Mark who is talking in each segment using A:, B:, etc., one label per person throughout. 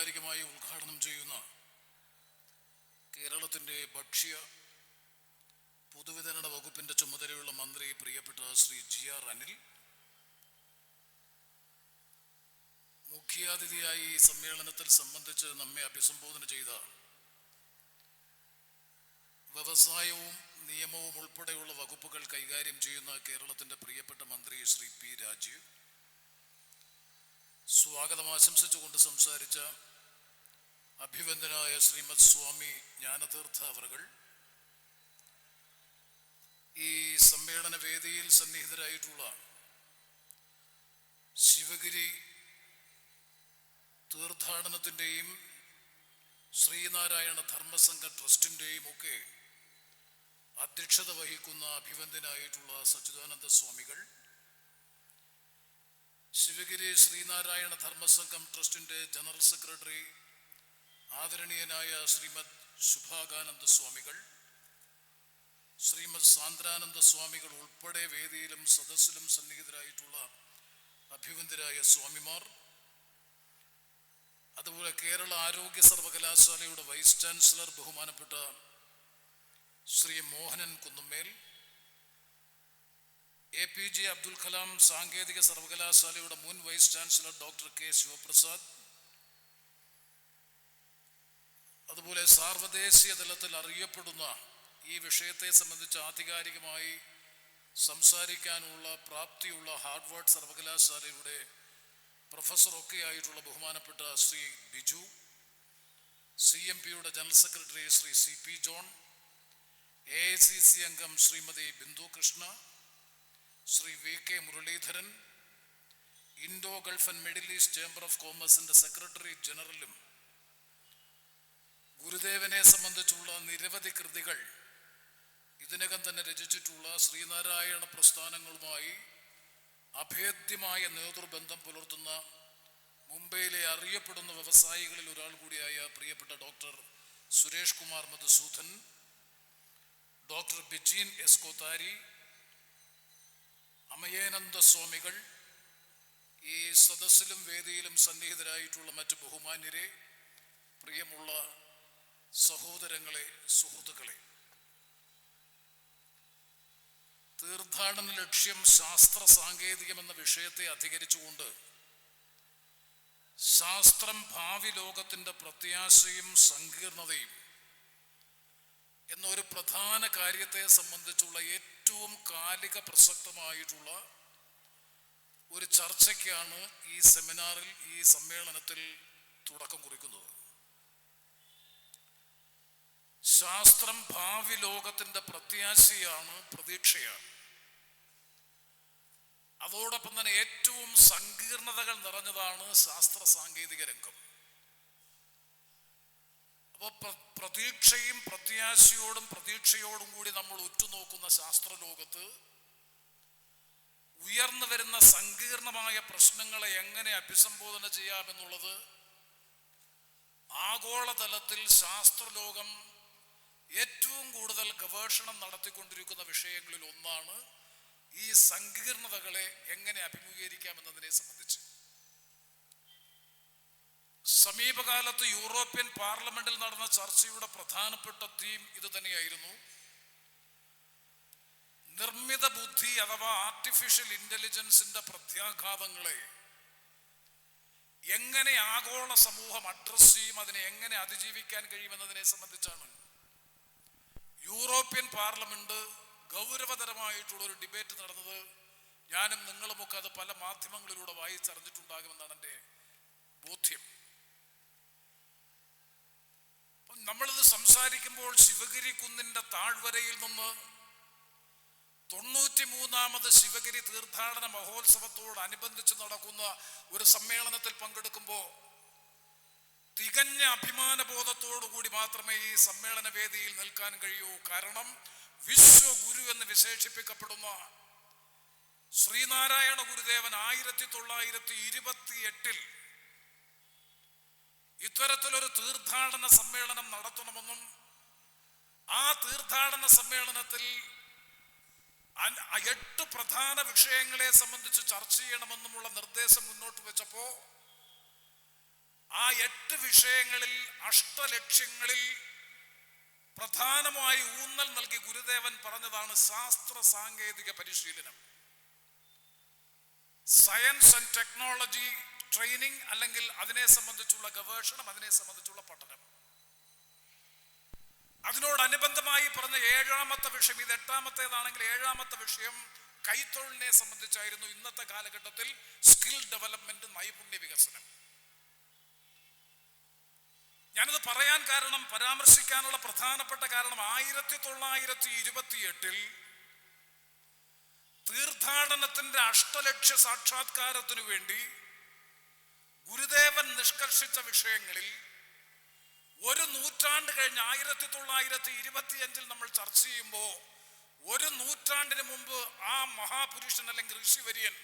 A: ആധികാരികമായി ഉദ്ഘാടനം ചെയ്യുന്ന കേരളത്തിൻ്റെ ഭക്ഷ്യ പൊതുവിതരണ വകുപ്പിൻ്റെ ചുമതലയുള്ള മന്ത്രി പ്രിയപ്പെട്ട ശ്രീ GR അനിൽ, മുഖ്യാതിഥിയായി ഈ സമ്മേളനത്തിൽ സംബന്ധിച്ച് നമ്മെ അഭിസംബോധന ചെയ്ത വ്യവസായവും നിയമവും ഉൾപ്പെടെയുള്ള വകുപ്പുകൾ കൈകാര്യം ചെയ്യുന്ന കേരളത്തിൻ്റെ പ്രിയപ്പെട്ട മന്ത്രി ശ്രീ P. രാജീവ്, സ്വാഗതം ആശംസിച്ചുകൊണ്ട് സംസാരിച്ച അഭിവന്ദനായ ശ്രീമദ് സ്വാമി ജ്ഞാനതീർത്ഥ അവർകൾ, ഈ സമ്മേളന വേദിയിൽ സന്നിഹിതരായിട്ടുള്ള ശിവഗിരി തീർത്ഥാടനത്തിൻ്റെയും ശ്രീനാരായണ ധർമ്മസംഘ ട്രസ്റ്റിൻ്റെയും ഒക്കെ അധ്യക്ഷത വഹിക്കുന്ന അഭിവന്ദനായിട്ടുള്ള സച്ചിദാനന്ദ സ്വാമികൾ, ശിവഗിരി ശ്രീനാരായണ ധർമ്മസംഘം ട്രസ്റ്റിൻ്റെ ജനറൽ സെക്രട്ടറി ആദരണീയനായ ശ്രീമദ് ശുഭാകാനന്ദ സ്വാമികൾ, ശ്രീമദ് സാന്ദ്രാനന്ദ സ്വാമികൾ ഉൾപ്പെടെ വേദിയിലും സദസ്സിലും സന്നിഹിതരായിട്ടുള്ള അഭിവന്ദരായ സ്വാമിമാർ, അതുപോലെ കേരള ആരോഗ്യ സർവകലാശാലയുടെ വൈസ് ചാൻസലർ ബഹുമാനപ്പെട്ട ശ്രീ മോഹനൻ കുന്നുമ്മേൽ, APJ അബ്ദുൽ കലാം സാങ്കേതിക സർവകലാശാലയുടെ മുൻ vice chancellor doctor K. Sivaprasad, അതുപോലെ സാർവദേശീയ തലത്തിൽ അറിയപ്പെടുന്ന ഈ വിഷയത്തെ സംബന്ധിച്ച് ആധികാരികമായി സംസാരിക്കാനുള്ള പ്രാപ്തിയുള്ള ഹാർവാർഡ് സർവകലാശാലയുടെ പ്രൊഫസറൊക്കെ ആയിട്ടുള്ള ബഹുമാനപ്പെട്ട ശ്രീ ബിജു, CMPയുടെ general secretary Shri CP John, AICC അംഗം Shrimati Bindu Krishna, Shri VK Muraleedharan, Indo Gulf and Middle East Chamber of കോമേഴ്സിൻ്റെ സെക്രട്ടറി ജനറലും ഗുരുദേവനെ സംബന്ധിച്ചുള്ള നിരവധി കൃതികൾ ഇതിനകം തന്നെ രചിച്ചിട്ടുള്ള ശ്രീനാരായണ പ്രസ്ഥാനങ്ങളുമായി അഭേദ്യമായ നേതൃബന്ധം പുലർത്തുന്ന മുംബൈയിലെ അറിയപ്പെടുന്ന വ്യവസായികളിൽ ഒരാൾ കൂടിയായ പ്രിയപ്പെട്ട doctor Suresh Kumar Madhusudan, doctor Bijeen S. Kothari, Amayananda സ്വാമികൾ, ഈ സദസ്സിലും വേദിയിലും സന്നിഹിതരായിട്ടുള്ള മറ്റ് ബഹുമാന്യരെ, പ്രിയമുള്ള സഹോദരങ്ങളെ, സുഹൃത്തുക്കളെ, തീർത്ഥാടന ലക്ഷ്യം ശാസ്ത്ര സാങ്കേതികം എന്ന വിഷയത്തെ അധികരിച്ചുകൊണ്ട് ശാസ്ത്രം ഭാവി ലോകത്തിൻ്റെ പ്രത്യാശയും സങ്കീർണതയും എന്നൊരു പ്രധാന കാര്യത്തെ സംബന്ധിച്ചുള്ള ഏറ്റവും കാലിക പ്രസക്തമായിട്ടുള്ള ഒരു ചർച്ചയ്ക്കാണ് ഈ സെമിനാറിൽ, ഈ സമ്മേളനത്തിൽ തുടക്കം കുറിക്കുന്നത്. ശാസ്ത്രം ഭാവി ലോകത്തിൻ്റെ പ്രത്യാശയാണ്, പ്രതീക്ഷയാണ്. അതോടൊപ്പം തന്നെ ഏറ്റവും സങ്കീർണതകൾ നിറഞ്ഞതാണ് ശാസ്ത്ര സാങ്കേതിക രംഗം. അപ്പോൾ പ്രതീക്ഷയും പ്രതീക്ഷയോടും കൂടി നമ്മൾ ഉറ്റുനോക്കുന്ന ശാസ്ത്രലോകത്ത് ഉയർന്നു വരുന്ന സങ്കീർണമായ പ്രശ്നങ്ങളെ എങ്ങനെ അഭിസംബോധന ചെയ്യാമെന്നുള്ളത് ആഗോളതലത്തിൽ ശാസ്ത്രലോകം ഏറ്റവും കൂടുതൽ ഗവേഷണം നടത്തിക്കൊണ്ടിരിക്കുന്ന വിഷയങ്ങളിൽ ഒന്നാണ് ഈ സങ്കീർണതകളെ എങ്ങനെ അഭിമുഖീകരിക്കാമെന്നതിനെ സംബന്ധിച്ച്. സമീപകാലത്ത് യൂറോപ്യൻ പാർലമെന്റിൽ നടന്ന ചർച്ചയുടെ പ്രധാനപ്പെട്ട തീം ഇത് തന്നെയായിരുന്നു. നിർമ്മിത ബുദ്ധി അഥവാ ആർട്ടിഫിഷ്യൽ ഇന്റലിജൻസിന്റെ പ്രത്യാഘാതങ്ങളെ എങ്ങനെ ആഗോള സമൂഹം അഡ്രസ് ചെയ്യും, അതിനെ എങ്ങനെ അതിജീവിക്കാൻ കഴിയുമെന്നതിനെ സംബന്ധിച്ചാണ് യൂറോപ്യൻ പാർലമെന്റ് ഗൗരവതരമായിട്ടുള്ള ഒരു ഡിബേറ്റ് നടന്നത്. ഞാനും നിങ്ങളുമൊക്കെ അത് പല മാധ്യമങ്ങളിലൂടെ വായിച്ചറിഞ്ഞിട്ടുണ്ടാകുമെന്നാണ് എൻ്റെ ബോധ്യം. നമ്മളിത് സംസാരിക്കുമ്പോൾ ശിവഗിരി കുന്നിൻ്റെ താഴ്വരയിൽ നിന്ന് 93ാമത് ശിവഗിരി തീർത്ഥാടന മഹോത്സവത്തോടനുബന്ധിച്ച് നടക്കുന്ന ഒരു സമ്മേളനത്തിൽ പങ്കെടുക്കുമ്പോൾ തികഞ്ഞ അഭിമാനബോധത്തോടുകൂടി മാത്രമേ ഈ സമ്മേളന വേദിയിൽ നിൽക്കാൻ കഴിയൂ. കാരണം വിശ്വഗുരു എന്ന് വിശേഷിപ്പിക്കപ്പെടുന്ന ശ്രീനാരായണ ഗുരുദേവൻ 1928 ഇത്തരത്തിലൊരു തീർത്ഥാടന സമ്മേളനം നടത്തണമെന്നും ആ തീർത്ഥാടന സമ്മേളനത്തിൽ 8 പ്രധാന വിഷയങ്ങളെ സംബന്ധിച്ച് ചർച്ച ചെയ്യണമെന്നുമുള്ള നിർദ്ദേശം മുന്നോട്ട് വെച്ചപ്പോൾ ആ 8 വിഷയങ്ങളിൽ അഷ്ടലക്ഷ്യങ്ങളിൽ പ്രധാനമായി ഊന്നൽ നൽകി ഗുരുദേവൻ പറഞ്ഞതാണ് ശാസ്ത്ര സാങ്കേതിക പരിശീലനം, സയൻസ് ആൻഡ് ടെക്നോളജി ട്രെയിനിങ്, അല്ലെങ്കിൽ അതിനെ സംബന്ധിച്ചുള്ള ഗവേഷണം, അതിനെ സംബന്ധിച്ചുള്ള പഠനം. അതിനോടനുബന്ധമായി പറഞ്ഞ 7ാമത്തെ വിഷയം, ഇത് 8ാമത്തേതാണെങ്കിൽ 7ാമത്തെ വിഷയം കൈത്തൊഴിലിനെ സംബന്ധിച്ചായിരുന്നു. ഇന്നത്തെ കാലഘട്ടത്തിൽ സ്കിൽ ഡെവലപ്മെന്റ്, നൈപുണ്യ വികസനം. ഞാനിത് പറയാൻ കാരണം, പരാമർശിക്കാനുള്ള പ്രധാനപ്പെട്ട കാരണം 1928 തീർത്ഥാടനത്തിന്റെ അഷ്ടലക്ഷ്യ സാക്ഷാത്കാരത്തിനു വേണ്ടി ഗുരുദേവൻ നിഷ്കർഷിച്ച വിഷയങ്ങളിൽ ഒരു നൂറ്റാണ്ട് കഴിഞ്ഞ് 1925 നമ്മൾ ചർച്ച ചെയ്യുമ്പോൾ, ഒരു നൂറ്റാണ്ടിന് മുമ്പ് ആ മഹാപുരുഷൻ അല്ലെങ്കിൽ ഋഷിവര്യൻ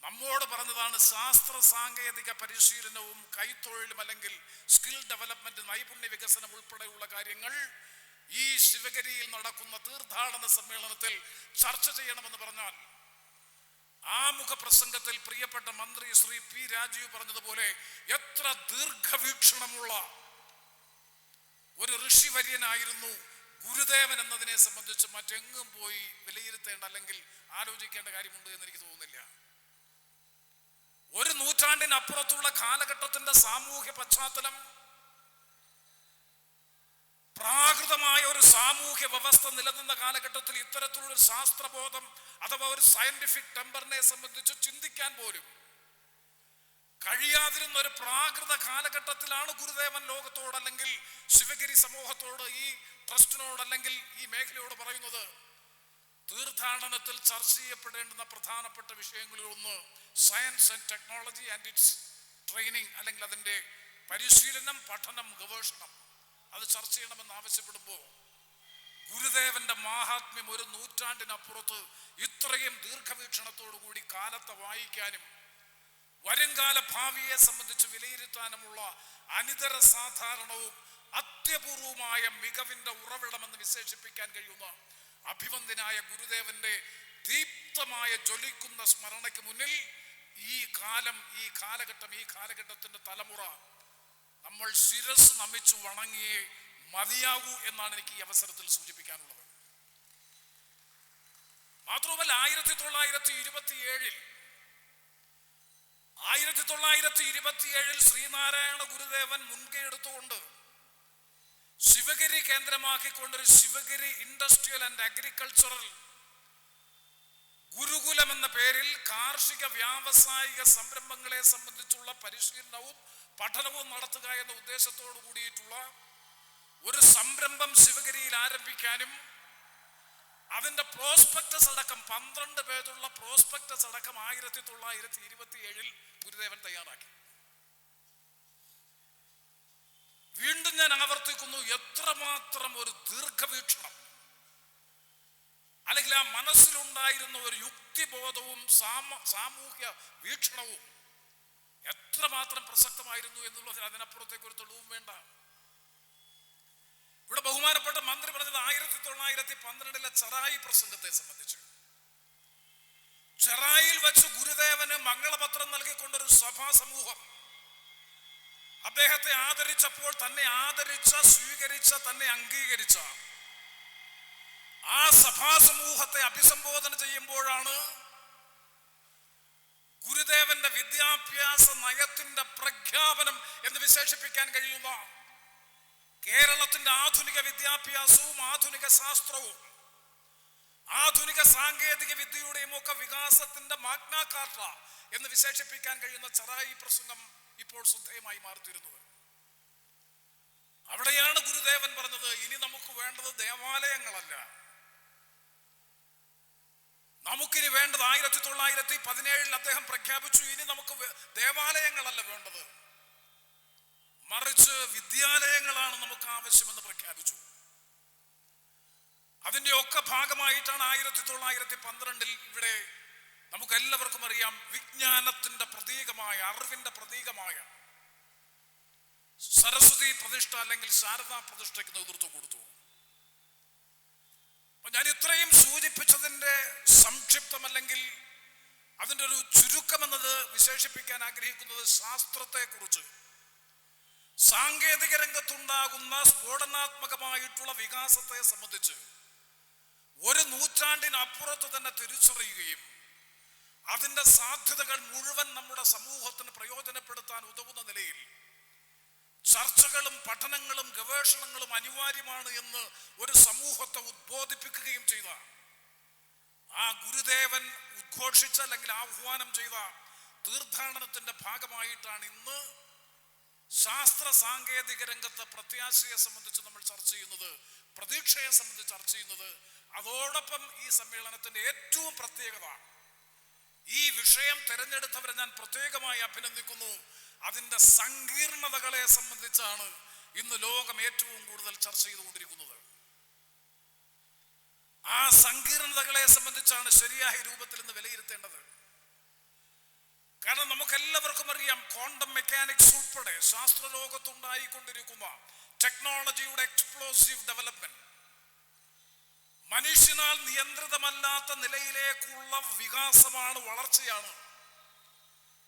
A: നമ്മോട് പറഞ്ഞതാണ് ശാസ്ത്ര സാങ്കേതിക പരിശീലനവും കൈത്തൊഴിലും അല്ലെങ്കിൽ സ്കിൽ ഡെവലപ്മെന്റ്, നൈപുണ്യ വികസനം ഉൾപ്പെടെയുള്ള കാര്യങ്ങൾ ഈ ശിവഗിരിയിൽ നടക്കുന്ന തീർത്ഥാടന സമ്മേളനത്തിൽ ചർച്ച ചെയ്യണമെന്ന് പറഞ്ഞാൽ, ആമുഖ പ്രസംഗത്തിൽ പ്രിയപ്പെട്ട മന്ത്രി ശ്രീ പി രാജീവ് പറഞ്ഞതുപോലെ എത്ര ദീർഘവീക്ഷണമുള്ള ഒരു ഋഷിവര്യനായിരുന്നു ഗുരുദേവൻ എന്നതിനെ സംബന്ധിച്ച് മറ്റെങ്ങും പോയി വിലയിരുത്തേണ്ട അല്ലെങ്കിൽ ആലോചിക്കേണ്ട കാര്യമുണ്ട് എന്ന് എനിക്ക് തോന്നുന്നില്ല. ഒരു നൂറ്റാണ്ടിനപ്പുറത്തുള്ള കാലഘട്ടത്തിന്റെ സാമൂഹ്യ പശ്ചാത്തലം, പ്രാകൃതമായ ഒരു സാമൂഹ്യ വ്യവസ്ഥ നിലനിന്ന കാലഘട്ടത്തിൽ ഇത്തരത്തിലുള്ള ശാസ്ത്രബോധം അഥവാ ഒരു സയന്റിഫിക് ടെമ്പറിനെ സംബന്ധിച്ച് ചിന്തിക്കാൻ പോലും കഴിയാതിരുന്ന ഒരു പ്രാകൃത കാലഘട്ടത്തിലാണ് ഗുരുദേവൻ ലോകത്തോട് അല്ലെങ്കിൽ ശിവഗിരി സമൂഹത്തോട്, ഈ ട്രസ്റ്റിനോട് അല്ലെങ്കിൽ ഈ മേഖലയോട് പറയുന്നത്, തീർത്ഥാടനത്തിൽ ചർച്ച ചെയ്യപ്പെടേണ്ടുന്ന പ്രധാനപ്പെട്ട വിഷയങ്ങളിൽ ഒന്ന് science and technology and it's training, അല്ലെങ്കിൽ അതിൻ്റെ പരിശീലനം, പഠനം, ഗവേഷണം, അത് ചർച്ച ചെയ്യണമെന്ന് ആവശ്യപ്പെടുമ്പോൾ ഗുരുദേവന്റെ മാഹാത്മ്യം ഒരു നൂറ്റാണ്ടിനപ്പുറത്ത് ഇത്രയും ദീർഘവീക്ഷണത്തോടു കൂടി കാലത്തെ വായിക്കാനും വരുംകാല ഭാവിയെ സംബന്ധിച്ച് വിലയിരുത്താനുമുള്ള അനിതര സാധാരണവും അത്യപൂർവമായ മികവിന്റെ ഉറവിടമെന്ന് വിശേഷിപ്പിക്കാൻ കഴിയുന്ന അഭിവന്ദ്യനായ ഗുരുദേവന്റെ ദീപ്തമായ ജ്വലിക്കുന്ന സ്മരണയ്ക്ക് മുന്നിൽ ഈ കാലം, ഈ കാലഘട്ടം, ഈ കാലഘട്ടത്തിന്റെ തലമുറ നമ്മൾ ശിരസ് നമിച്ചു വണങ്ങിയേ മതിയാകൂ എന്നാണ് എനിക്ക് ഈ അവസരത്തിൽ സൂചിപ്പിക്കാനുള്ളത്. മാത്രമല്ല 1927 ശ്രീനാരായണ ഗുരുദേവൻ മുൻകൈ എടുത്തുകൊണ്ട് ശിവഗിരി കേന്ദ്രമാക്കിക്കൊണ്ടൊരു Sivagiri industrial and agricultural Gurukulam എന്ന പേരിൽ കാർഷിക വ്യാവസായിക സംരംഭങ്ങളെ സംബന്ധിച്ചുള്ള പരിശീലനവും പഠനവും നടത്തുക എന്ന ഉദ്ദേശത്തോടു കൂടിയിട്ടുള്ള ഒരു സംരംഭം ശിവഗിരിയിൽ ആരംഭിക്കാനും അതിന്റെ പ്രോസ്പെക്ടസ് അടക്കം 12 പേജുള്ള പ്രോസ്പെക്ടസ് അടക്കം 1927 ഗുരുദേവൻ തയ്യാറാക്കി. വീണ്ടും ഞാൻ ആവർത്തിക്കുന്നു, എത്രമാത്രം ഒരു ദീർഘവീക്ഷണം അല്ലെങ്കിൽ ആ മനസ്സിലുണ്ടായിരുന്ന ഒരു യുക്തിബോധവും സാമൂഹ്യ വീക്ഷണവും എത്രമാത്രം പ്രസക്തമായിരുന്നു എന്നുള്ളതിൽ അതിനപ്പുറത്തേക്ക് ഒരു തെളിവും വേണ്ട. ഇവിടെ ബഹുമാനപ്പെട്ട മന്ത്രി പറഞ്ഞത് 1912 ചെറായി പ്രസംഗത്തെ സംബന്ധിച്ച്. ചെറായിൽ വെച്ച് ഗുരുദേവന് മംഗളപത്രം നൽകിക്കൊണ്ടൊരു സഭാ സമൂഹം അദ്ദേഹത്തെ ആദരിച്ചപ്പോൾ തന്നെ ആദരിച്ച, സ്വീകരിച്ച, തന്നെ അംഗീകരിച്ച ആ സഭാ സമൂഹത്തെ അഭിസംബോധന ചെയ്യുമ്പോഴാണ് ഗുരുദേവന്റെ വിദ്യാഭ്യാസ നയത്തിന്റെ പ്രഖ്യാപനം എന്ന് വിശേഷിപ്പിക്കാൻ കഴിയുന്ന കേരളത്തിന്റെ ആധുനിക വിദ്യാഭ്യാസവും ആധുനിക ശാസ്ത്രവും ആധുനിക സാങ്കേതിക വിദ്യയുടെയും ഒക്കെ വികാസത്തിന്റെ മാഗ്നാ കാർട്ട എന്ന് വിശേഷിപ്പിക്കാൻ കഴിയുന്ന ചെറായി പ്രസംഗം ഇപ്പോൾ ശ്രദ്ധേയമായി മാറിത്തീരുന്നത്. അവിടെയാണ് ഗുരുദേവൻ പറഞ്ഞത്, ഇനി നമുക്ക് വേണ്ടത് ദേവാലയങ്ങളല്ല, നമുക്കിനി വേണ്ടത് 1917 അദ്ദേഹം പ്രഖ്യാപിച്ചു, ഇനി നമുക്ക് ദേവാലയങ്ങളല്ല വേണ്ടത്, മറിച്ച് വിദ്യാലയങ്ങളാണ് നമുക്ക് ആവശ്യമെന്ന് പ്രഖ്യാപിച്ചു. അതിന്റെ ഒക്കെ ഭാഗമായിട്ടാണ് 1912 ഇവിടെ നമുക്ക് എല്ലാവർക്കും അറിയാം വിജ്ഞാനത്തിന്റെ പ്രതീകമായ, അറിവിന്റെ പ്രതീകമായ സരസ്വതി പ്രതിഷ്ഠ അല്ലെങ്കിൽ ശാരദാ പ്രതിഷ്ഠയ്ക്ക് നേതൃത്വം കൊടുത്തു. ഞാൻ ഇത്രയും സൂചിപ്പിച്ചതിന്റെ സംക്ഷിപ്തം അല്ലെങ്കിൽ അതിൻ്റെ ഒരു ചുരുക്കം എന്നത് വിശേഷിപ്പിക്കാൻ ആഗ്രഹിക്കുന്നത് ശാസ്ത്രത്തെക്കുറിച്ച്, സാങ്കേതിക രംഗത്തുണ്ടാകുന്ന സ്ഫോടനാത്മകമായിട്ടുള്ള വികാസത്തെ സംബന്ധിച്ച് ഒരു നൂറ്റാണ്ടിനപ്പുറത്ത് തന്നെ തിരിച്ചറിയുകയും അതിൻ്റെ സാധ്യതകൾ മുഴുവൻ നമ്മുടെ സമൂഹത്തിന് പ്രയോജനപ്പെടുത്താൻ ഉതകുന്ന നിലയിൽ ചർച്ചകളും പഠനങ്ങളും ഗവേഷണങ്ങളും അനിവാര്യമാണ് എന്ന് ഒരു സമൂഹത്തെ ഉദ്ബോധിപ്പിക്കുകയും ചെയ്ത ആ ഗുരുദേവൻ ഉദ്ഘോഷിച്ച അല്ലെങ്കിൽ ആഹ്വാനം ചെയ്ത തീർത്ഥാടനത്തിന്റെ ഭാഗമായിട്ടാണ് ഇന്ന് ശാസ്ത്ര സാങ്കേതിക രംഗത്തെ പ്രത്യാശയെ സംബന്ധിച്ച് നമ്മൾ ചർച്ച ചെയ്യുന്നത്, പ്രതീക്ഷയെ സംബന്ധിച്ച് ചർച്ച ചെയ്യുന്നത്. അതോടൊപ്പം ഈ സമ്മേളനത്തിന്റെ ഏറ്റവും പ്രത്യേകത, ഈ വിഷയം തിരഞ്ഞെടുത്തവരെ ഞാൻ പ്രത്യേകമായി അഭിനന്ദിക്കുന്നു, അതിന്റെ സങ്കീർണതകളെ സംബന്ധിച്ചാണ് ഇന്ന് ലോകം ഏറ്റവും കൂടുതൽ ചർച്ച ചെയ്തുകൊണ്ടിരിക്കുന്നത്. ആ സങ്കീർണതകളെ സംബന്ധിച്ചാണ് ശരിയായ രൂപത്തിൽ ഇന്ന് വിലയിരുത്തേണ്ടത്. കാരണം നമുക്കെല്ലാവർക്കും അറിയാം, ക്വാണ്ടം മെക്കാനിക്സ് ഉൾപ്പെടെ ശാസ്ത്രലോകത്തുണ്ടായിക്കൊണ്ടിരിക്കുന്ന ടെക്നോളജിയുടെ എക്സ്പ്ലോസീവ് ഡെവലപ്മെന്റ്, മനുഷ്യനാൽ നിയന്ത്രിതമല്ലാത്ത നിലയിലേക്കുള്ള വികാസമാണ്, വളർച്ചയാണ്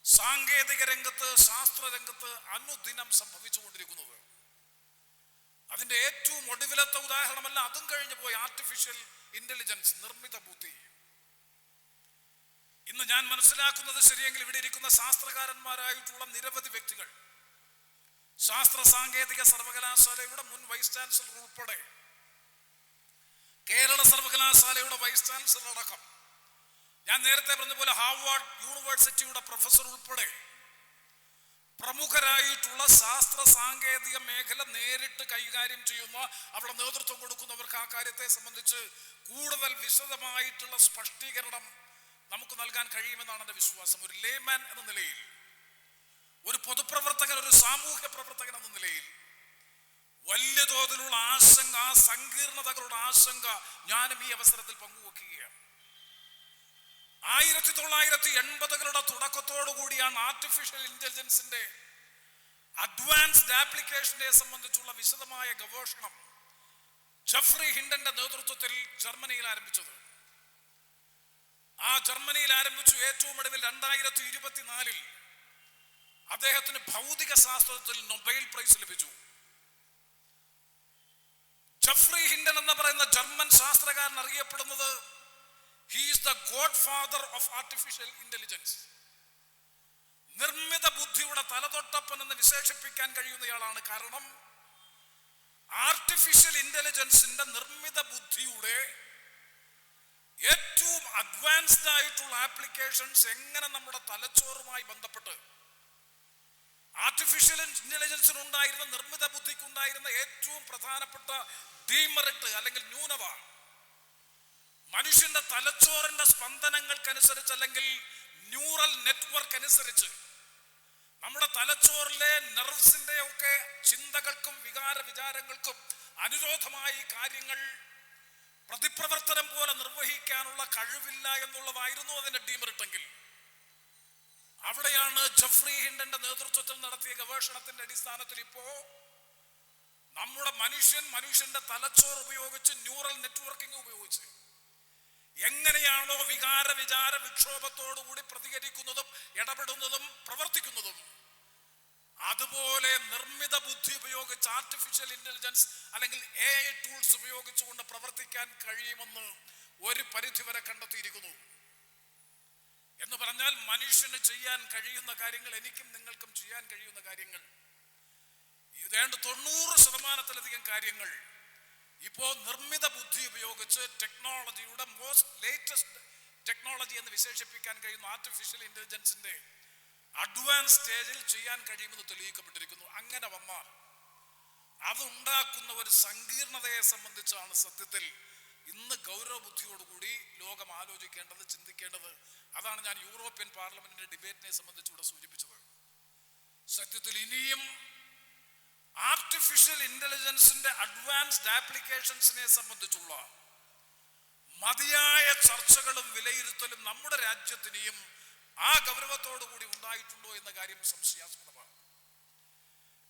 A: സാങ്കേതിക രംഗത്ത്, ശാസ്ത്രരംഗത്ത് അനുദിനം സംഭവിച്ചുകൊണ്ടിരിക്കുന്നത്. അതിന്റെ ഏറ്റവും ഒടുവിലത്തെ ഉദാഹരണമല്ല, അതും കഴിഞ്ഞു പോയി ആർട്ടിഫിഷ്യൽ ഇന്റലിജൻസ്, നിർമ്മിത ബുദ്ധി. ഇന്ന് ഞാൻ മനസ്സിലാക്കുന്നത് ശരിയെങ്കിൽ ഇവിടെ ഇരിക്കുന്ന ശാസ്ത്രകാരന്മാരായിട്ടുള്ള നിരവധി വ്യക്തികൾ, ശാസ്ത്ര സാങ്കേതിക സർവകലാശാലയുടെ മുൻ വൈസ് ചാൻസലർ ഉൾപ്പെടെ, കേരള സർവകലാശാലയുടെ വൈസ് ചാൻസലർ അടക്കം, ഞാൻ നേരത്തെ പറഞ്ഞതുപോലെ ഹാർവാർഡ് യൂണിവേഴ്സിറ്റിയുടെ പ്രൊഫസർ ഉൾപ്പെടെ പ്രമുഖരായിട്ടുള്ള ശാസ്ത്ര സാങ്കേതിക മേഖല നേരിട്ട് കൈകാര്യം ചെയ്യുന്ന, അവിടെ നേതൃത്വം കൊടുക്കുന്നവർക്ക് ആ കാര്യത്തെ സംബന്ധിച്ച് കൂടുതൽ വിശദമായിട്ടുള്ള സ്പഷ്ടീകരണം നമുക്ക് നൽകാൻ കഴിയുമെന്നാണ് എൻ്റെ വിശ്വാസം. ഒരു ലേമാൻ എന്ന നിലയിൽ, ഒരു പൊതുപ്രവർത്തകൻ, ഒരു സാമൂഹ്യ പ്രവർത്തകൻ എന്ന നിലയിൽ വലിയ തോതിലുള്ള ആശങ്ക, ആ സങ്കീർണതകളുടെ ആശങ്ക ഞാനും ഈ അവസരത്തിൽ പങ്കുവെക്കുകയാണ്. 1980കളുടെ തുടക്കത്തോടു കൂടിയാണ് ആർട്ടിഫിഷ്യൽ ഇന്റലിജൻസിന്റെ അഡ്വാൻസ്ഡ് ആപ്ലിക്കേഷനെ സംബന്ധിച്ചുള്ള വിശദമായ ഗവേഷണം ജെഫ്രി ഹിൻഡന്റെ നേതൃത്വത്തിൽ ജർമ്മനിയിൽ ആരംഭിച്ചത്. ആ ജർമ്മനിയിൽ ആരംഭിച്ചു. ഏറ്റവും ഒടുവിൽ 2024 അദ്ദേഹത്തിന് ഭൗതിക ശാസ്ത്രത്തിൽ നൊബേൽ പ്രൈസ് ലഭിച്ചു. ജെഫ്രി ഹിൻഡൻ എന്ന് പറയുന്ന ജർമ്മൻ ശാസ്ത്രകാരൻ അറിയപ്പെടുന്നത് he is the godfather of artificial intelligence. നിർമ്മിത ബുദ്ധിയുടെ തലതൊട്ടപ്പൻ എന്ന് വിശേഷിപ്പിക്കാൻ കഴിയുന്നയാളാണ്. കാരണം ആർട്ടിഫിഷ്യൽ ഇന്റലിജൻസിന്റെ, നിർമ്മിത ബുദ്ധിയുടെ ഏറ്റവും അഡ്വാൻസ്ഡ് ആയിട്ടുള്ള ആപ്ലിക്കേഷൻസ് എങ്ങനെ നമ്മുടെ തലച്ചോറുമായി ബന്ധപ്പെട്ട്, ആർട്ടിഫിഷ്യൽ ഇന്റലിജൻസിനുണ്ടായിരുന്ന, നിർമ്മിത ബുദ്ധിക്കുണ്ടായിരുന്ന ഏറ്റവും പ്രധാനപ്പെട്ട ഡീമെറിറ്റ് അല്ലെങ്കിൽ ന്യൂനത, മനുഷ്യന്റെ തലച്ചോറിന്റെ സ്പന്ദനങ്ങൾക്കനുസരിച്ച് അല്ലെങ്കിൽ ന്യൂറൽ നെറ്റ്വർക്ക് അനുസരിച്ച് നമ്മുടെ തലച്ചോറിലെ നെർവ്സിന്റെ ഒക്കെ ചിന്തകൾക്കും വിചാരങ്ങൾക്കും അനുരോധമായി കാര്യങ്ങൾ പ്രതിപ്രവർത്തനം പോലെ നിർവഹിക്കാനുള്ള കഴിവില്ല എന്നുള്ളതായിരുന്നു അതിന്റെ ഡീമെറിറ്റെങ്കിൽ, അവിടെയാണ് ജെഫ്രി ഹിൻഡന്റെ നേതൃത്വത്തിൽ നടത്തിയ ഗവേഷണത്തിന്റെ അടിസ്ഥാനത്തിൽ ഇപ്പോ നമ്മുടെ മനുഷ്യന്റെ തലച്ചോർ ഉപയോഗിച്ച്, ന്യൂറൽ നെറ്റ്വർക്കിംഗ് ഉപയോഗിച്ച് എങ്ങനെയാണോ വിചാര വിക്ഷോഭത്തോടുകൂടി പ്രതികരിക്കുന്നതും ഇടപെടുന്നതും പ്രവർത്തിക്കുന്നതും, അതുപോലെ നിർമ്മിത ബുദ്ധി ഉപയോഗിച്ച്, ആർട്ടിഫിഷ്യൽ ഇന്റലിജൻസ് അല്ലെങ്കിൽ AI ടൂൾസ് ഉപയോഗിച്ചുകൊണ്ട് പ്രവർത്തിക്കാൻ കഴിയുമെന്ന് ഒരു പരിധിവരെ കണ്ടെത്തിയിരിക്കുന്നു. എന്ന് പറഞ്ഞാൽ മനുഷ്യന് ചെയ്യാൻ കഴിയുന്ന കാര്യങ്ങൾ, എനിക്കും നിങ്ങൾക്കും ചെയ്യാൻ കഴിയുന്ന കാര്യങ്ങൾ, ഏതാണ്ട് 90% കാര്യങ്ങൾ ഇപ്പോ നിർമ്മിത ബുദ്ധി ഉപയോഗിച്ച്, ടെക്നോളജിയുടെ മോസ്റ്റ് ലേറ്റസ്റ്റ് ടെക്നോളജി എന്ന് വിശേഷിപ്പിക്കാൻ കഴിയുന്ന ആർട്ടിഫിഷ്യൽ ഇന്റലിജൻസിന്റെ അഡ്വാൻസ് സ്റ്റേജിൽ ചെയ്യാൻ കഴിയുമെന്ന് തെളിയിക്കപ്പെട്ടിരിക്കുന്നു. അങ്ങനെ വന്നാൽ അതുണ്ടാക്കുന്ന ഒരു സങ്കീർണതയെ സംബന്ധിച്ചാണ് സത്യത്തിൽ ഇന്ന് ഗൗരവബുദ്ധിയോടുകൂടി ലോകം ആലോചിക്കേണ്ടത്, ചിന്തിക്കേണ്ടത്. അതാണ് ഞാൻ യൂറോപ്യൻ പാർലമെന്റിന്റെ ഡിബേറ്റിനെ സംബന്ധിച്ച് ഇവിടെ സൂചിപ്പിച്ചത്. സത്യത്തിൽ ഇനിയും ആർട്ടിഫിഷ്യൽ ഇന്റലിജൻസിന്റെ അഡ്വാൻസ്ഡ് ആപ്ലിക്കേഷൻസിനെ സംബന്ധിച്ചുള്ള മതിയായ ചർച്ചകളും വിലയിരുത്തലും നമ്മുടെ രാജ്യത്തിനെയും ആ ഗൗരവത്തോടു കൂടി ഉണ്ടായിട്ടുണ്ടോ എന്ന കാര്യം സംശയാസ്പദമാണ്.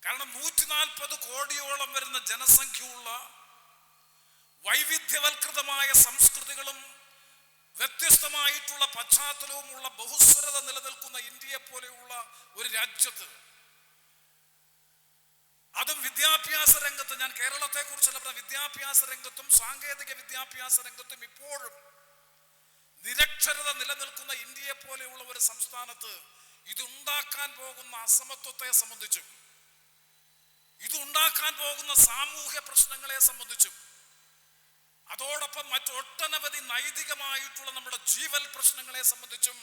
A: കാരണം 140 കോടിയോളം വരുന്ന ജനസംഖ്യയുള്ള വൈവിധ്യവൽകൃതമായ സംസ്കൃതികളും വ്യത്യസ്തമായിട്ടുള്ള പശ്ചാത്തലവുമുള്ള ബഹുസ്വരത നിലനിൽക്കുന്ന ഇന്ത്യയെ പോലെയുള്ള ഒരു രാജ്യത്ത്, അതും വിദ്യാഭ്യാസ രംഗത്ത്, ഞാൻ കേരളത്തെ കുറിച്ചല്ല പറഞ്ഞ, വിദ്യാഭ്യാസ രംഗത്തും സാങ്കേതിക വിദ്യാഭ്യാസ രംഗത്തും ഇപ്പോഴും നിരക്ഷരത നിലനിൽക്കുന്ന ഇന്ത്യയെ പോലെയുള്ള ഒരു സംസ്ഥാനത്ത് ഇതുണ്ടാക്കാൻ പോകുന്ന അസമത്വത്തെ സംബന്ധിച്ചും ഇതുണ്ടാക്കാൻ പോകുന്ന സാമൂഹ്യ പ്രശ്നങ്ങളെ സംബന്ധിച്ചും അതോടൊപ്പം മറ്റൊട്ടനവധി നൈതികമായിട്ടുള്ള നമ്മുടെ ജീവൽ പ്രശ്നങ്ങളെ സംബന്ധിച്ചും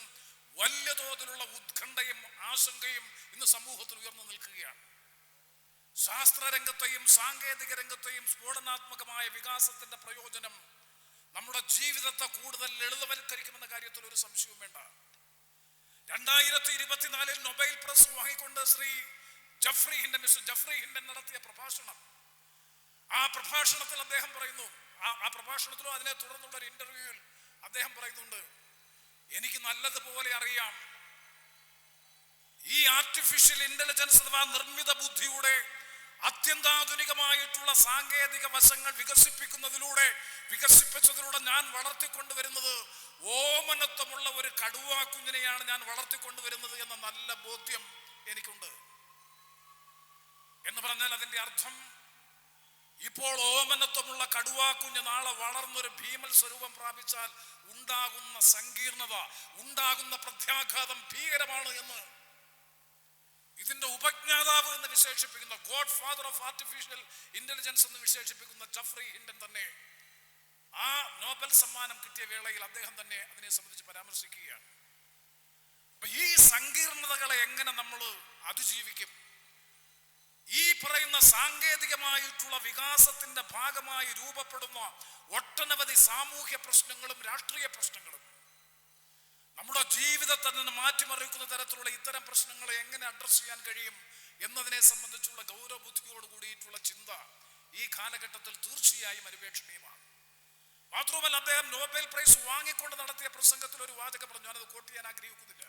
A: വലിയ തോതിലുള്ള ഉത്കണ്ഠയും ആശങ്കയും ഇന്ന് സമൂഹത്തിൽ ഉയർന്നു നിൽക്കുകയാണ്. ശാസ്ത്രരംഗത്തെയും സാങ്കേതിക രംഗത്തെയും സ്ഫോടനാത്മകമായ വികാസത്തിന്റെ പ്രയോജനം നമ്മുടെ ജീവിതത്തെ കൂടുതൽ ലളിതവൽക്കരിക്കുമെന്ന കാര്യത്തിൽ ഒരു സംശയവും വേണ്ട. 2024 നൊബേൽ പ്രൈസ് വാങ്ങിക്കൊണ്ട് ശ്രീ മിസ്റ്റർ ജഫ്രി ഹിൻഡൻ നടത്തിയ പ്രഭാഷണം, ആ പ്രഭാഷണത്തിൽ അദ്ദേഹം പറയുന്നു, ആ പ്രഭാഷണത്തിലും അതിനെ തുടർന്നുള്ള ഒരു ഇന്റർവ്യൂവിൽ അദ്ദേഹം പറയുന്നുണ്ട്, എനിക്ക് നല്ലതുപോലെ അറിയാം ഈ ആർട്ടിഫിഷ്യൽ ഇന്റലിജൻസ് അഥവാ നിർമ്മിത ബുദ്ധിയുടെ അത്യന്താധുനികമായിട്ടുള്ള സാങ്കേതിക വശങ്ങൾ വികസിപ്പിച്ചതിലൂടെ ഞാൻ വളർത്തിക്കൊണ്ടുവരുന്നത് ഓമനത്വമുള്ള ഒരു കടുവാ കുഞ്ഞിനെയാണ് ഞാൻ വളർത്തിക്കൊണ്ടുവരുന്നത് എന്ന നല്ല ബോധ്യം എനിക്കുണ്ട്. എന്ന് പറഞ്ഞാൽ അതിന്റെ അർത്ഥം, ഇപ്പോൾ ഓമനത്വമുള്ള കടുവാ കുഞ്ഞ് നാളെ വളർന്നൊരു ഭീമൽ സ്വരൂപം പ്രാപിച്ചാൽ ഉണ്ടാകുന്ന സങ്കീർണത, ഉണ്ടാകുന്ന പ്രത്യാഘാതം ഭീകരമാണ് എന്ന് ഇതിന്റെ ഉപജ്ഞാതാവ് എന്ന് വിശേഷിപ്പിക്കുന്ന, God father of artificial intelligence എന്ന് വിശേഷിപ്പിക്കുന്ന ജഫ്രി ഹിൻഡൻ തന്നെ ആ നോബൽ സമ്മാനം കിട്ടിയ വേളയിൽ അദ്ദേഹം തന്നെ അതിനെ സംബന്ധിച്ച് പരാമർശിക്കുകയാണ്. അപ്പൊ ഈ സങ്കീർണതകളെ എങ്ങനെ നമ്മൾ അതിജീവിക്കും? ഈ പറയുന്ന സാങ്കേതികമായിട്ടുള്ള വികാസത്തിന്റെ ഭാഗമായി രൂപപ്പെടുന്ന ഒട്ടനവധി സാമൂഹ്യ പ്രശ്നങ്ങളും രാഷ്ട്രീയ പ്രശ്നങ്ങളും നമ്മുടെ ജീവിതത്തെ തന്നെ മാറ്റിമറിക്കുന്ന തരത്തിലുള്ള ഇത്തരം പ്രശ്നങ്ങളെ എങ്ങനെ അഡ്രസ് ചെയ്യാൻ കഴിയും എന്നതിനെ സംബന്ധിച്ചുള്ള ഗൗരവബുദ്ധിയോട് കൂടിയിട്ടുള്ള ചിന്ത ഈ കാലഘട്ടത്തിൽ തീർച്ചയായും അനിപേക്ഷണീയമാണ്. മാത്രമല്ല, അദ്ദേഹം നോബൽ പ്രൈസ് വാങ്ങിക്കൊണ്ട് നടത്തിയ പ്രസംഗത്തിൽ ഒരു വാചകം പറഞ്ഞു, ഞാനത് കോട്ട് ചെയ്യാൻ ആഗ്രഹിക്കുന്നില്ല.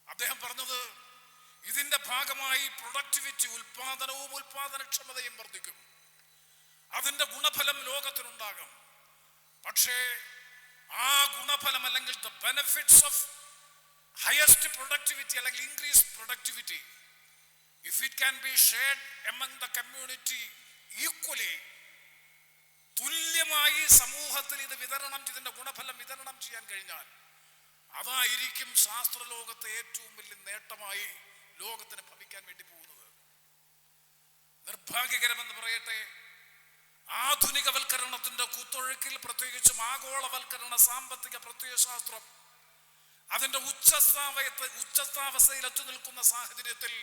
A: അദ്ദേഹം പറഞ്ഞത്, ഇതിന്റെ ഭാഗമായി പ്രൊഡക്ടിവിറ്റി, ഉൽപാദനവും ഉൽപാദനക്ഷമതയും വർദ്ധിക്കും, അതിന്റെ ഗുണഫലം ലോകത്തിനുണ്ടാകും. പക്ഷേ ആ ഗുണഫലം അല്ലെങ്കിൽ the benefits of highest productivity അല്ലെങ്കിൽ increase productivity, if it can be shared among the community equally, തുല്യമായി സമൂഹത്തിൽ ഇതിന്റെ ഗുണഫലം വിതരണം ചെയ്യാൻ കഴിഞ്ഞാൽ അതായിരിക്കും ശാസ്ത്രലോകത്തെ ഏറ്റവും വലിയ നേട്ടമായി ലോകത്തിന് ഭവിക്കാൻ വേണ്ടി പോകുന്നത്. നിർഭാഗ്യകരമെന്ന് പറയട്ടെ, ആധുനികവൽക്കരണത്തിന്റെ കുത്തൊഴുക്കിൽ, പ്രത്യേകിച്ചും ആഗോളവൽക്കരണ സാമ്പത്തിക പ്രത്യയശാസ്ത്രം അതിന്റെ ഉച്ചസ്ഥാവസ്ഥയിൽ എത്തി നിൽക്കുന്ന സാഹചര്യത്തിൽ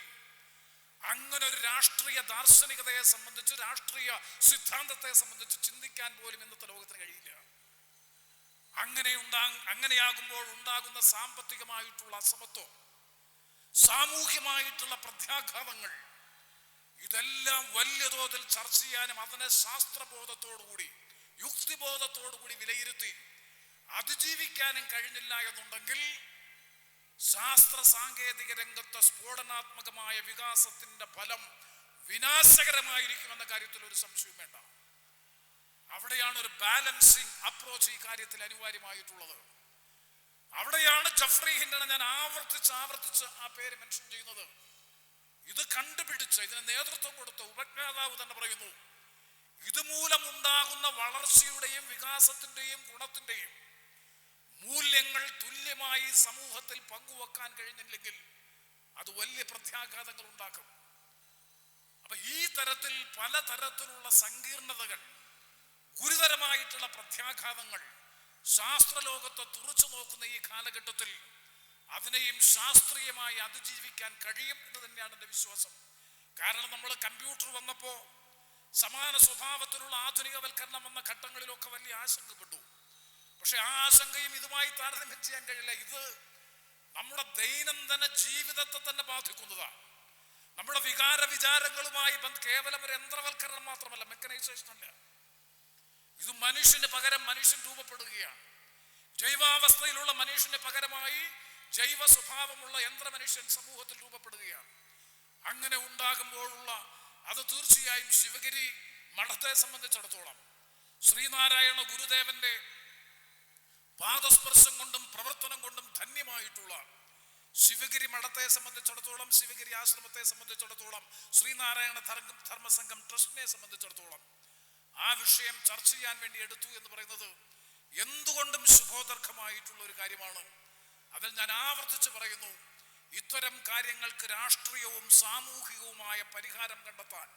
A: അങ്ങനെ ഒരു രാഷ്ട്രീയ ദാർശനികതയെ സംബന്ധിച്ച്, രാഷ്ട്രീയ സിദ്ധാന്തത്തെ സംബന്ധിച്ച് ചിന്തിക്കാൻ പോലും ഇന്നത്തെ ലോകത്തിന് കഴിയില്ല. അങ്ങനെയാകുമ്പോൾ ഉണ്ടാകുന്ന സാമ്പത്തികമായിട്ടുള്ള അസമത്വം, സാമൂഹ്യമായിട്ടുള്ള പ്രത്യാഘാതങ്ങൾ, ഇതെല്ലാം വലിയ തോതിൽ ചർച്ച ചെയ്യാനും അതിനെ ശാസ്ത്രബോധത്തോടുകൂടി യുക്തിബോധത്തോടുകൂടി വിലയിരുത്തി അതിജീവിക്കാനും കഴിഞ്ഞില്ല എന്നുണ്ടെങ്കിൽ ശാസ്ത്ര സാങ്കേതിക രംഗത്തെ സ്ഫോടനാത്മകമായ വികാസത്തിന്റെ ഫലം വിനാശകരമായിരിക്കുമെന്ന കാര്യത്തിൽ ഒരു സംശയവും വേണ്ട. അവിടെയാണ് ഒരു ബാലൻസിങ് അപ്രോച്ച് ഈ കാര്യത്തിൽ അനിവാര്യമായിട്ടുള്ളത്. അവിടെയാണ് ജഫ്രി ഹിൻഡനെ ഞാൻ ആവർത്തിച്ച് ആ പേര് മെൻഷൻ ചെയ്യുന്നത്. ഇത് കണ്ടുപിടിച്ച് ഇതിന് നേതൃത്വം കൊടുത്ത ഉപജ്ഞാതാവ് തന്നെ പറയുന്നു, ഇതുമൂലം ഉണ്ടാകുന്ന വളർച്ചയുടെയും വികാസത്തിന്റെയും ഗുണത്തിന്റെയും മൂല്യങ്ങൾ തുല്യമായി സമൂഹത്തിൽ പങ്കുവെക്കാൻ കഴിഞ്ഞില്ലെങ്കിൽ അത് വലിയ പ്രത്യാഘാതങ്ങൾ ഉണ്ടാക്കും. അപ്പൊ ഈ തരത്തിൽ പലതരത്തിലുള്ള സങ്കീർണതകൾ, ഗുരുതരമായിട്ടുള്ള പ്രത്യാഘാതങ്ങൾ ശാസ്ത്രലോകത്തെ തുറച്ചു നോക്കുന്ന ഈ കാലഘട്ടത്തിൽ അതിനെയും ശാസ്ത്രീയമായി അതിജീവിക്കാൻ കഴിയും എന്ന് തന്നെയാണ് എൻ്റെ വിശ്വാസം. കാരണം നമ്മൾ കമ്പ്യൂട്ടർ വന്നപ്പോൾ സമാന സ്വഭാവത്തിലുള്ള ആധുനികവൽക്കരണം വന്ന ഘട്ടങ്ങളിലൊക്കെ വലിയ ആശങ്കപ്പെട്ടു. പക്ഷെ ആ ആശങ്കയും ഇതുമായി താരതമ്യം ചെയ്യാൻ കഴിയില്ല. ഇത് നമ്മുടെ ദൈനംദിന ജീവിതത്തെ തന്നെ ബാധിക്കുന്നതാണ്. നമ്മുടെ വിചാരങ്ങളുമായി കേവലം ഒരു യന്ത്രവൽക്കരണം മാത്രമല്ല, മെക്കനൈസേഷൻ അല്ല. ഇത് മനുഷ്യന് പകരം മനുഷ്യൻ രൂപപ്പെടുകയാണ്. ജൈവാവസ്ഥയിലുള്ള മനുഷ്യന് പകരമായി ജൈവ സ്വഭാവമുള്ള യന്ത്രമനുഷ്യൻ സമൂഹത്തിൽ രൂപപ്പെടുകയാണ്. അങ്ങനെ ഉണ്ടാകുമ്പോഴുള്ള അത് തീർച്ചയായും ശിവഗിരി മഠത്തെ സംബന്ധിച്ചിടത്തോളം ശ്രീനാരായണ ഗുരുദേവന്റെ പാദസ്പർശം കൊണ്ടും പ്രവർത്തനം കൊണ്ടും ധന്യമായിട്ടുള്ള ശിവഗിരി മഠത്തെ സംബന്ധിച്ചിടത്തോളം, ശിവഗിരി ആശ്രമത്തെ സംബന്ധിച്ചിടത്തോളം, ശ്രീനാരായണ ധർമ്മസംഘം ട്രസ്റ്റിനെ സംബന്ധിച്ചിടത്തോളം ആ വിഷയം ചർച്ച ചെയ്യാൻ വേണ്ടി എടുത്തു എന്ന് പറയുന്നത് എന്തുകൊണ്ടും ശുഭോദർക്കമായിട്ടുള്ള ഒരു കാര്യമാണ്. അതിൽ ഞാൻ ആവർത്തിച്ച് പറയുന്നു, ഇത്തരം കാര്യങ്ങൾക്ക് രാഷ്ട്രീയവും സാമൂഹികവുമായ പരിഹാരം കണ്ടെത്താൻ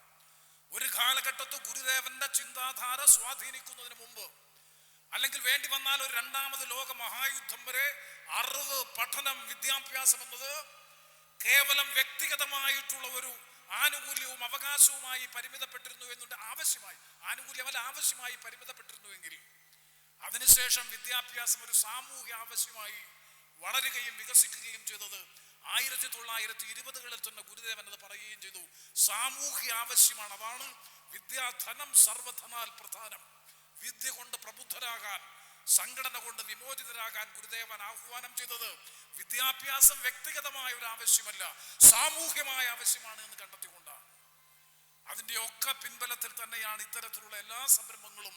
A: ഒരു കാലഘട്ടത്ത് ഗുരുദേവന്റെ ചിന്താധാര സ്വാധീനിക്കുന്നതിന് മുമ്പ്, അല്ലെങ്കിൽ വേണ്ടി വന്നാൽ ഒരു രണ്ടാമത് ലോക മഹായുദ്ധം വരെ അറിവ്, പഠനം, വിദ്യാഭ്യാസം എന്നത് കേവലം വ്യക്തിഗതമായിട്ടുള്ള ഒരു ആനുകൂല്യവും അവകാശവുമായി പരിമിതപ്പെട്ടിരുന്നു എന്നുണ്ട്. ആവശ്യമായി പരിമിതപ്പെട്ടിരുന്നുവെങ്കിൽ അതിനുശേഷം വിദ്യാഭ്യാസം ഒരു സാമൂഹ്യ ആവശ്യമായി വളരുകയും വികസിക്കുകയും ചെയ്തത് 1920കളിൽ തന്നെ ഗുരുദേവൻ അത് പറയുകയും ചെയ്തു. സാമൂഹ്യ ആവശ്യമാണ്. അതാണ് വിദ്യാധനം സർവധനാൽ പ്രധാനം. വിദ്യ കൊണ്ട് പ്രബുദ്ധരാകാൻ, സംഘടന കൊണ്ട് വിമോചിതരാകാൻ ഗുരുദേവൻ ആഹ്വാനം ചെയ്തത് വിദ്യാഭ്യാസം വ്യക്തിഗതമായ ഒരു ആവശ്യമല്ല, സാമൂഹ്യമായ ആവശ്യമാണ് എന്ന് കണ്ടെത്തിക്കൊണ്ടാണ്. അതിന്റെ ഒക്കെ പിൻബലത്തിൽ തന്നെയാണ് ഇത്തരത്തിലുള്ള എല്ലാ സംരംഭങ്ങളും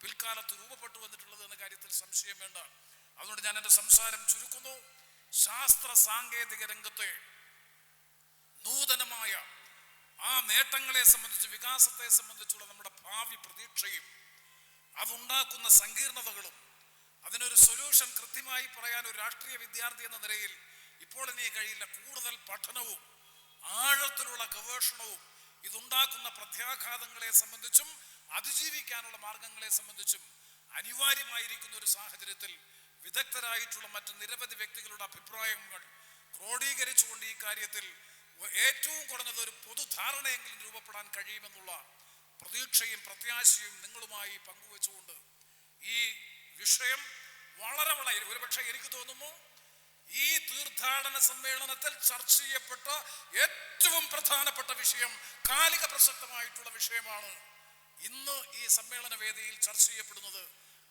A: പിൽക്കാലത്ത് രൂപപ്പെട്ടു വന്നിട്ടുള്ളത് എന്ന കാര്യത്തിൽ സംശയം വേണ്ട. അതുകൊണ്ട് ഞാൻ എൻ്റെ സംസാരം ചുരുക്കുന്നു. ശാസ്ത്ര സാങ്കേതിക രംഗത്തെ നൂതനമായ ആ നേട്ടങ്ങളെ സംബന്ധിച്ച്, വികാസത്തെ സംബന്ധിച്ചുള്ള നമ്മുടെ ഭാവി പ്രതീക്ഷയും അതുണ്ടാക്കുന്ന സങ്കീർണതകളും, അതിനൊരു സൊല്യൂഷൻ കൃത്യമായി പറയാൻ ഒരു രാഷ്ട്രീയ വിദ്യാർത്ഥി എന്ന നിലയിൽ ഇപ്പോൾ ഇനി കഴിയില്ല. കൂടുതൽ പഠനവും ആഴത്തിലുള്ള ഗവേഷണവും ഇതുണ്ടാക്കുന്ന പ്രത്യാഘാതങ്ങളെ സംബന്ധിച്ചും അതിജീവിക്കാനുള്ള മാർഗങ്ങളെ സംബന്ധിച്ചും അനിവാര്യമായിരിക്കുന്ന ഒരു സാഹചര്യത്തിൽ വിദഗ്ധരായിട്ടുള്ള മറ്റ് നിരവധി വ്യക്തികളുടെ അഭിപ്രായങ്ങൾ ക്രോഡീകരിച്ചുകൊണ്ട് ഈ കാര്യത്തിൽ ഏറ്റവും കുറഞ്ഞത് ഒരു പൊതുധാരണയെങ്കിലും രൂപപ്പെടാൻ കഴിയുമെന്നുള്ള പ്രതീക്ഷയും പ്രത്യാശയും നിങ്ങളുമായി പങ്കുവെച്ചുകൊണ്ട് ഈ വിഷയം വളരെ ഒരുപക്ഷെ എനിക്ക് തോന്നുന്നു ഈ തീർത്ഥാടന സമ്മേളനത്തിൽ ചർച്ച ചെയ്യപ്പെട്ട ഏറ്റവും പ്രധാനപ്പെട്ട വിഷയം, കാലിക പ്രസക്തമായിട്ടുള്ള വിഷയമാണ് ഇന്ന് ഈ സമ്മേളന വേദിയിൽ ചർച്ച ചെയ്യപ്പെടുന്നത്.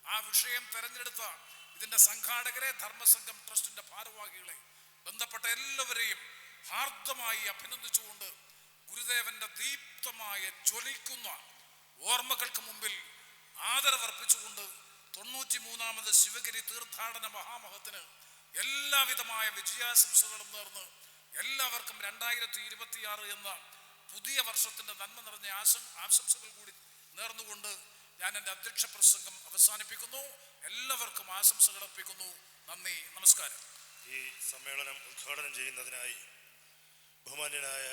A: ആ വിഷയം തെരഞ്ഞെടുത്ത ഇതിന്റെ സംഘാടകരെ, ധർമ്മസംഘം ട്രസ്റ്റിന്റെ ഭാരവാഹികളെ, ബന്ധപ്പെട്ട എല്ലാവരെയും ഹാർദമായി അഭിനന്ദിച്ചുകൊണ്ട് ഗുരുദേവന്റെ ദീപ്തമായ ജ്വലിക്കുന്ന ഓർമ്മകൾക്ക് മുമ്പിൽ ആദരവർപ്പിച്ചുകൊണ്ട് 93ാമത് ശിവഗിരി തീർത്ഥാടന മഹാമഹത്തിന് എല്ലാവിധമായ വിജയാശംസകളും നേർന്ന് എല്ലാവർക്കും 2026 എന്ന പുതിയ വർഷത്തിന്റെ നന്മ നിറഞ്ഞ ആശംസകൾ കൂടി നേർന്നുകൊണ്ട് ഞാൻ എൻ്റെ അധ്യക്ഷ പ്രസംഗം അവസാനിപ്പിക്കുന്നു. എല്ലാവർക്കും ആശംസകൾ അർപ്പിക്കുന്നു. നന്ദി, നമസ്കാരം.
B: ഈ സമ്മേളനം ഉദ്ഘാടനം ചെയ്യുന്നതിനായി ബഹുമാന്യനായ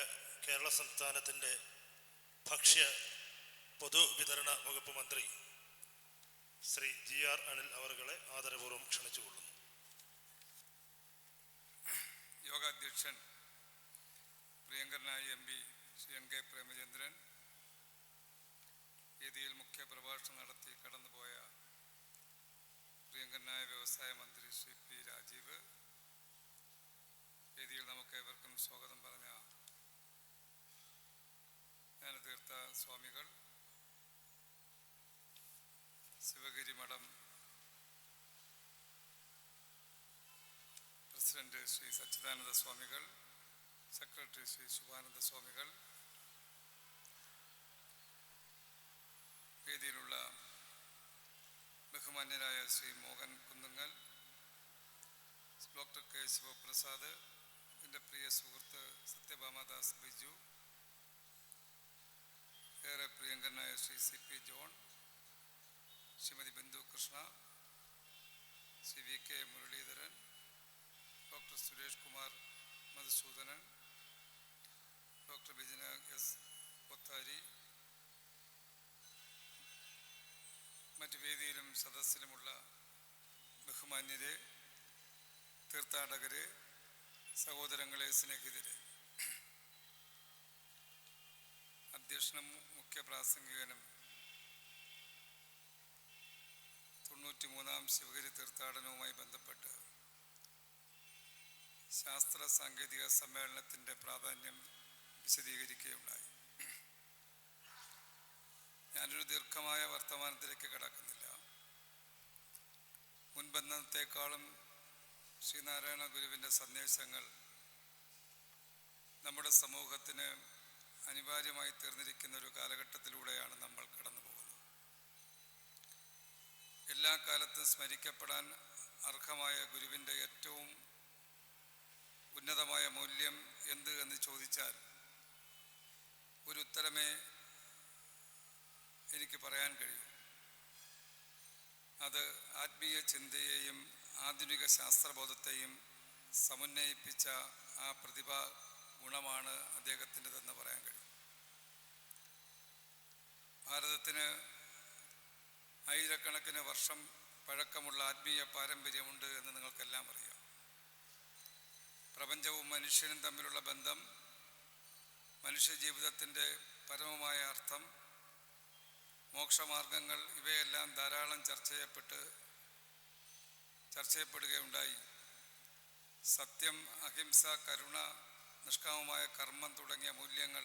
B: കേരള സംസ്ഥാനത്തിൻ്റെ ഭക്ഷ്യ പൊതുവിതരണ വകുപ്പ് മന്ത്രി ശ്രീ GR അനിൽ അവറുകളെ ആദരപൂർവ്വം ക്ഷണിച്ചുകൊള്ളുന്നു.
C: യോഗാധ്യക്ഷൻ പ്രിയങ്കരനായ MP ശ്രീ NK പ്രേമചന്ദ്രൻ, വേദിയിൽ മുഖ്യ പ്രഭാഷണം നടത്തി കടന്നുപോയ പ്രിയങ്കരനായ വ്യവസായ മന്ത്രി ശ്രീ P രാജീവ്, വേദിയിൽ നമുക്ക് ഏവർക്കും സ്വാഗതം പറഞ്ഞ ജ്ഞാനതീർത്ഥ സ്വാമികൾ, ശിവഗിരി മഠം പ്രസിഡന്റ് ശ്രീ സച്ചിദാനന്ദ സ്വാമികൾ, സെക്രട്ടറി ശ്രീ ശുഭാനന്ദ സ്വാമികൾ, വേദിയിലുള്ള ബഹുമാന്യരായ ശ്രീ മോഹൻ കുന്നുങ്ങൽ, ഡോക്ടർ K ശിവപ്രസാദ്, എൻ്റെ പ്രിയ സുഹൃത്ത് സത്യഭാമദാസ് ബിജു, ഏറെ പ്രിയങ്കരനായ Shri CP John, Shrimati Bindu Krishna, Shri VK Muraleedharan, doctor Suresh Kumar Madhusudanan, doctor Bijana S Kothari, മറ്റ് വേദിയിലും സദസ്സിലുമുള്ള ബഹുമാന്യരെ, തീർത്ഥാടകരെ, സഹോദരങ്ങളെ, സ്നേഹിതരെ, അധ്യക്ഷനും മുഖ്യ പ്രാസംഗികനും 93ാം ശിവഗിരി തീർത്ഥാടനവുമായി ബന്ധപ്പെട്ട് ശാസ്ത്ര സാങ്കേതിക സമ്മേളനത്തിൻ്റെ പ്രാധാന്യം വിശദീകരിക്കുകയുണ്ടായി. ഞാനൊരു ദീർഘമായ വർത്തമാനത്തിലേക്ക് കടക്കുന്നില്ല. മുൻബന്ധത്തെക്കാളും ശ്രീനാരായണ ഗുരുവിൻ്റെ സന്ദേശങ്ങൾ നമ്മുടെ സമൂഹത്തിന് അനിവാര്യമായി തീർന്നിരിക്കുന്ന ഒരു കാലഘട്ടത്തിലൂടെയാണ് നമ്മൾ കടന്നു പോകുന്നത്. എല്ലാ കാലത്തും സ്മരിക്കപ്പെടാൻ അർഹമായ ഗുരുവിൻ്റെ ഏറ്റവും ഉന്നതമായ മൂല്യം എന്ത് എന്ന് ചോദിച്ചാൽ ഒരു ഉത്തരമേ എനിക്ക് പറയാൻ കഴിയും. അത് ആത്മീയ ചിന്തയെയും ആധുനിക ശാസ്ത്രബോധത്തെയും സമന്വയിപ്പിച്ച ആ പ്രതിഭാ ഗുണമാണ് അദ്ദേഹത്തിൻ്റെതെന്ന് പറയാൻ കഴിയും. ഭാരതത്തിന് ആയിരക്കണക്കിന് വർഷം പഴക്കമുള്ള ആത്മീയ പാരമ്പര്യമുണ്ട് എന്ന് നിങ്ങൾക്കെല്ലാം അറിയാം. പ്രപഞ്ചവും മനുഷ്യനും തമ്മിലുള്ള ബന്ധം, മനുഷ്യജീവിതത്തിൻ്റെ പരമമായ അർത്ഥം, മോക്ഷമാർഗങ്ങൾ ഇവയെല്ലാം ധാരാളം ചർച്ച ചെയ്യപ്പെടുകയുണ്ടായി. സത്യം, അഹിംസ, കരുണ, നിഷ്കാമമായ കർമ്മം തുടങ്ങിയ മൂല്യങ്ങൾ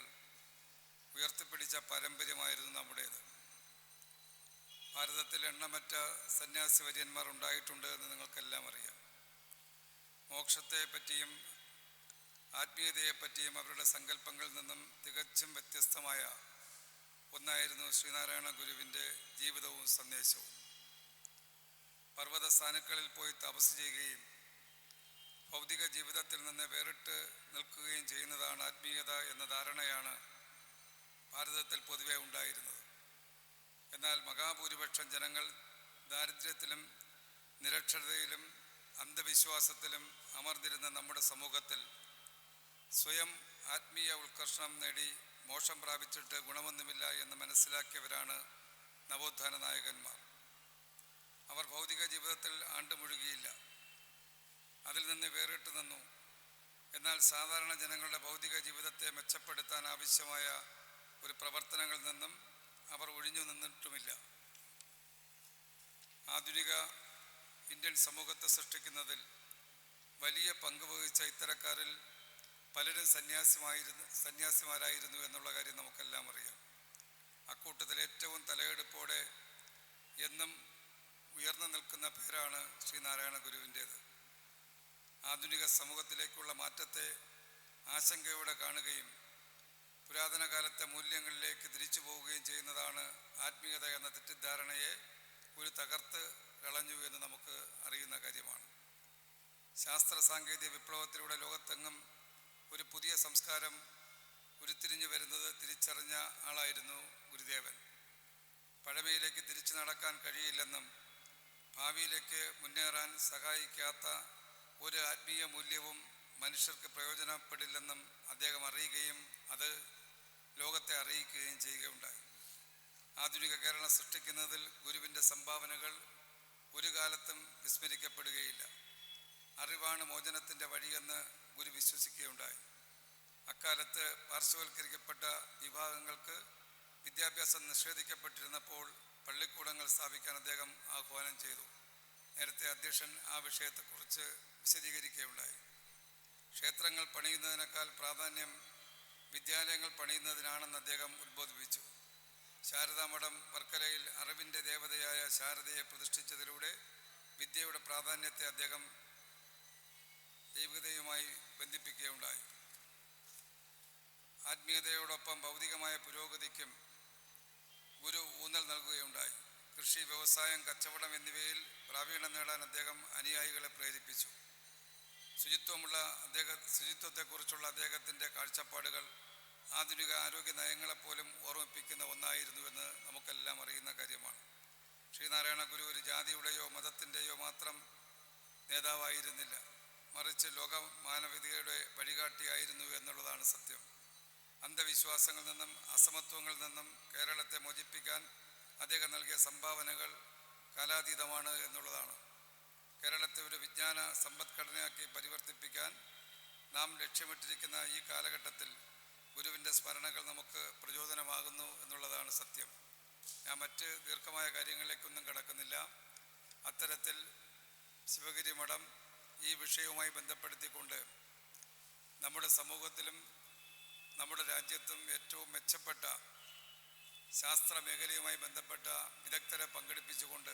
C: ഉയർത്തിപ്പിടിച്ച പാരമ്പര്യമായിരുന്നു നമ്മുടേത്. ഭാരതത്തിൽ എണ്ണമറ്റ സന്യാസി വര്യന്മാർ ഉണ്ടായിട്ടുണ്ട് എന്ന് നിങ്ങൾക്കെല്ലാം അറിയാം. മോക്ഷത്തെപ്പറ്റിയും ആത്മീയതയെപ്പറ്റിയും അവരുടെ സങ്കല്പങ്ങളിൽ നിന്നും തികച്ചും വ്യത്യസ്തമായ ഒന്നായിരുന്നു ശ്രീനാരായണ ഗുരുവിൻ്റെ ജീവിതവും സന്ദേശവും. പർവ്വത സ്ഥാനുക്കളിൽ പോയി തപസ് ചെയ്യുകയും ഭൗതിക ജീവിതത്തിൽ നിന്ന് വേറിട്ട് നിൽക്കുകയും ചെയ്യുന്നതാണ് ആത്മീയത എന്ന ധാരണയാണ് ഭാരതത്തിൽ പൊതുവെ ഉണ്ടായിരുന്നത്. എന്നാൽ മഹാഭൂരിപക്ഷം ജനങ്ങൾ ദാരിദ്ര്യത്തിലും നിരക്ഷരതയിലും അന്ധവിശ്വാസത്തിലും അമർന്നിരുന്ന നമ്മുടെ സമൂഹത്തിൽ സ്വയം ആത്മീയ ഉത്കർഷണം നേടി മോക്ഷം പ്രാപിച്ചിട്ട് ഗുണമൊന്നുമില്ല എന്ന് മനസ്സിലാക്കിയവരാണ് നവോത്ഥാന നായകന്മാർ. അവർ ഭൗതിക ജീവിതത്തിൽ ആണ്ടുമുഴുകിയില്ല, അതിൽ നിന്ന് വേറിട്ട് നിന്നു. എന്നാൽ സാധാരണ ജനങ്ങളുടെ ഭൗതിക ജീവിതത്തെ മെച്ചപ്പെടുത്താൻ ആവശ്യമായ ഒരു പ്രവർത്തനങ്ങളിൽ നിന്നും അവർ ഒഴിഞ്ഞു നിന്നിട്ടുമില്ല. ആധുനിക ഇന്ത്യൻ സമൂഹത്തെ സൃഷ്ടിക്കുന്നതിൽ വലിയ പങ്ക് വഹിച്ച ഇത്തരക്കാരിൽ പലരും സന്യാസിമാരായിരുന്നു എന്നുള്ള കാര്യം നമുക്കെല്ലാം അറിയാം. അക്കൂട്ടത്തിൽ ഏറ്റവും തലയെടുപ്പോടെ എന്നും ഉയർന്നു നിൽക്കുന്ന പേരാണ് ശ്രീനാരായണ ഗുരുവിൻ്റേത്. ആധുനിക സമൂഹത്തിലേക്കുള്ള മാറ്റത്തെ ആശങ്കയോടെ കാണുകയും പുരാതന കാലത്തെ മൂല്യങ്ങളിലേക്ക് തിരിച്ചു പോവുകയും ചെയ്യുന്നതാണ് ആത്മീയത എന്ന തെറ്റിദ്ധാരണയെ ഒരു തകർത്ത് കളഞ്ഞു എന്ന് നമുക്ക് അറിയുന്ന കാര്യമാണ്. ശാസ്ത്ര സാങ്കേതിക വിപ്ലവത്തിലൂടെ ലോകത്തെങ്ങും ഒരു പുതിയ സംസ്കാരം ഉരുത്തിരിഞ്ഞു വരുന്നത് തിരിച്ചറിഞ്ഞ ആളായിരുന്നു ഗുരുദേവൻ. പഴമയിലേക്ക് തിരിച്ചു നടക്കാൻ കഴിയില്ലെന്നും ഭാവിയിലേക്ക് മുന്നേറാൻ സഹായിക്കാത്ത ഒരു ആത്മീയ മൂല്യവും മനുഷ്യർക്ക് പ്രയോജനപ്പെടില്ലെന്നും അദ്ദേഹം അറിയുകയും അത് ലോകത്തെ അറിയിക്കുകയും ചെയ്യുകയുണ്ടായി. ആധുനിക കേരളം സൃഷ്ടിക്കുന്നതിൽ ഗുരുവിൻ്റെ സംഭാവനകൾ ഒരു കാലത്തും വിസ്മരിക്കപ്പെടുകയില്ല. അറിവാണ് മോചനത്തിൻ്റെ വഴിയെന്ന് ഗുരു വിശ്വസിക്കുകയുണ്ടായി. അക്കാലത്ത് പാർശ്വവൽക്കരിക്കപ്പെട്ട വിഭാഗങ്ങൾക്ക് വിദ്യാഭ്യാസം നിഷേധിക്കപ്പെട്ടിരുന്നപ്പോൾ പള്ളിക്കൂടങ്ങൾ സ്ഥാപിക്കാൻ അദ്ദേഹം ആഹ്വാനം ചെയ്തു. നേരത്തെ അധ്യക്ഷൻ ആ വിഷയത്തെക്കുറിച്ച് വിശദീകരിക്കുകയുണ്ടായി. ക്ഷേത്രങ്ങൾ പണിയുന്നതിനേക്കാൾ പ്രാധാന്യം വിദ്യാലയങ്ങൾ പണിയുന്നതിനാണെന്ന് അദ്ദേഹം ഉദ്ബോധിപ്പിച്ചു. ശാരദാമഠം വർക്കലയിൽ അറിവിൻ്റെ ദേവതയായ ശാരദയെ പ്രതിഷ്ഠിച്ചതിലൂടെ വിദ്യയുടെ പ്രാധാന്യത്തെ അദ്ദേഹം ദൈവികതയുമായി ബന്ധിപ്പിക്കുകയുണ്ടായി. ആത്മീയതയോടൊപ്പം ഭൗതികമായ പുരോഗതിക്കും ഗുരു ഊന്നൽ നൽകുകയുണ്ടായി. കൃഷി, വ്യവസായം, കച്ചവടം എന്നിവയിൽ പ്രാവീണ്യം നേടാൻ അദ്ദേഹം അനുയായികളെ പ്രേരിപ്പിച്ചു. ശുചിത്വത്തെക്കുറിച്ചുള്ള അദ്ദേഹത്തിൻ്റെ കാഴ്ചപ്പാടുകൾ ആധുനിക ആരോഗ്യ നയങ്ങളെപ്പോലും ഓർമ്മിപ്പിക്കുന്ന ഒന്നായിരുന്നു എന്ന് നമുക്കെല്ലാം അറിയുന്ന കാര്യമാണ്. ശ്രീനാരായണ ഗുരു ഒരു ജാതിയുടെയോ മതത്തിൻ്റെയോ മാത്രം നേതാവായിരുന്നില്ല, മറിച്ച് ലോക മാനവികതയുടെ വഴികാട്ടിയായിരുന്നു എന്നുള്ളതാണ് സത്യം. അന്ധവിശ്വാസങ്ങളിൽ നിന്നും അസമത്വങ്ങളിൽ നിന്നും കേരളത്തെ മോചിപ്പിക്കാൻ അദ്ദേഹം നൽകിയ സംഭാവനകൾ കാലാതീതമാണ് എന്നുള്ളതാണ്. കേരളത്തെ ഒരു വിജ്ഞാന സമ്പദ്ഘടനയാക്കി പരിവർത്തിപ്പിക്കാൻ നാം ലക്ഷ്യമിട്ടിരിക്കുന്ന ഈ കാലഘട്ടത്തിൽ ഗുരുവിൻ്റെ സ്മരണകൾ നമുക്ക് പ്രചോദനമാകുന്നു എന്നുള്ളതാണ് സത്യം. ഞാൻ മറ്റ് ദീർഘമായ കാര്യങ്ങളിലേക്കൊന്നും കടക്കുന്നില്ല. അത്തരത്തിൽ ശിവഗിരി മഠം ഈ വിഷയവുമായി ബന്ധപ്പെടുത്തിക്കൊണ്ട് നമ്മുടെ സമൂഹത്തിലും നമ്മുടെ രാജ്യത്തും ഏറ്റവും മെച്ചപ്പെട്ട ശാസ്ത്ര മേഖലയുമായി ബന്ധപ്പെട്ട വിദഗ്ധരെ പങ്കെടുപ്പിച്ചുകൊണ്ട്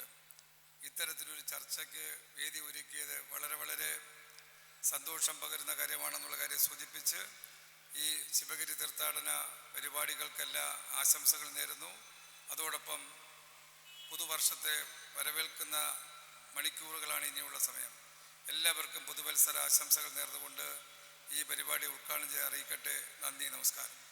C: ഇത്തരത്തിലൊരു ചർച്ചയ്ക്ക് വേദി ഒരുക്കിയത് വളരെ വളരെ സന്തോഷം പകരുന്ന കാര്യമാണെന്നുള്ള കാര്യം സൂചിപ്പിച്ച് ഈ ശിവഗിരി തീർത്ഥാടന പരിപാടികൾക്കെല്ലാം ആശംസകൾ നേരുന്നു. അതോടൊപ്പം പുതുവർഷത്തെ വരവേൽക്കുന്ന മണിക്കൂറുകളാണ് ഇനിയുള്ള സമയം. എല്ലാവർക്കും പുതുവത്സര ആശംസകൾ നേർന്നുകൊണ്ട് ഈ പരിപാടി ഉദ്ഘാടനം ചെയ്യാൻ അറിയിക്കട്ടെ. നന്ദി, നമസ്കാരം.